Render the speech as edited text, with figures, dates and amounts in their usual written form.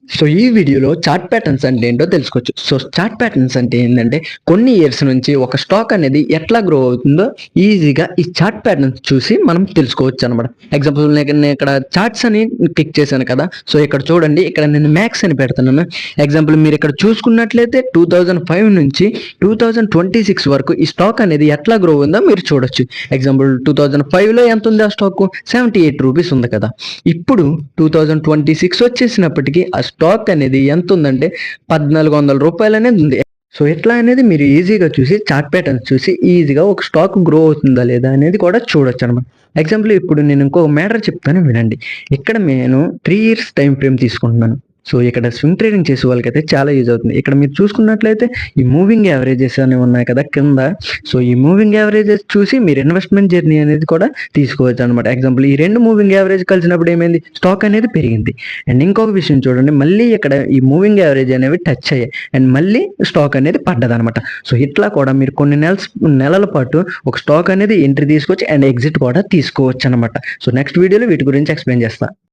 So ఈ వీడియోలో chart patterns అంటే ఏంటో తెలుసుకోవచ్చు. సో చార్ట్ ప్యాటర్న్స్ అంటే ఏంటంటే కొన్ని ఇయర్స్ నుంచి ఒక స్టాక్ అనేది ఎట్లా గ్రో అవుతుందో ఈజీగా ఈ చార్ట్ ప్యాటర్న్స్ చూసి మనం తెలుసుకోవచ్చు అనమాట. ఎగ్జాంపుల్ నేను ఇక్కడ చార్ట్స్ అని క్లిక్ చేశాను కదా. సో ఇక్కడ చూడండి, ఇక్కడ నేను మ్యాక్స్ అని పెడుతున్నాను. ఎగ్జాంపుల్ మీరు ఇక్కడ చూసుకున్నట్లయితే 2005 నుంచి 2026 వరకు ఈ స్టాక్ అనేది ఎట్లా గ్రో ఉందో మీరు చూడొచ్చు. ఎగ్జాంపుల్ 2005లో ఎంత ఉంది ఆ స్టాక్? 78 రూపీస్ ఉంది కదా. ఇప్పుడు 2026 వచ్చేసినప్పటికీ ఆ స్టాక్ అనేది ఎంత ఉందంటే 1400 రూపాయలు అనేది ఉంది. సో ఎట్లా అనేది మీరు ఈజీగా చూసి చార్ట్ ప్యాటర్న్స్ చూసి ఈజీగా ఒక స్టాక్ గ్రో అవుతుందా లేదా అనేది కూడా చూడొచ్చు అనమాట. ఎగ్జాంపుల్ ఇప్పుడు నేను ఇంకొక మ్యాటర్ చెప్తాను వినండి. ఇక్కడ నేను 3 ఇయర్స్ టైం ఫ్రేమ్ తీసుకుంటున్నాను. సో ఇక్కడ స్వింగ్ ట్రేడింగ్ చేసే వాళ్ళకైతే చాలా యూజ్ అవుతుంది. ఇక్కడ మీరు చూసుకున్నట్లయితే ఈ మూవింగ్ యావరేజెస్ అనేవి ఉన్నాయి కదా కింద. సో ఈ మూవింగ్ యావరేజెస్ చూసి మీరు ఇన్వెస్ట్మెంట్ జర్నీ అనేది కూడా తీసుకోవచ్చు అనమాట. ఎగ్జాంపుల్ ఈ రెండు మూవింగ్ యావరేజ్ కలిసినప్పుడు ఏమైంది? స్టాక్ అనేది పెరిగింది. అండ్ ఇంకొక విషయం చూడండి, మళ్ళీ ఇక్కడ ఈ మూవింగ్ యావరేజ్ అనేవి టచ్ అయ్యాయి అండ్ మళ్ళీ స్టాక్ అనేది పడ్డదనమాట. సో ఇట్లా కూడా మీరు కొన్ని నెలల పాటు ఒక స్టాక్ అనేది ఎంట్రీ తీసుకోవచ్చు అండ్ ఎగ్జిట్ కూడా తీసుకోవచ్చు అనమాట. సో నెక్స్ట్ వీడియోలో వీటి గురించి ఎక్స్ప్లెయిన్ చేస్తాను.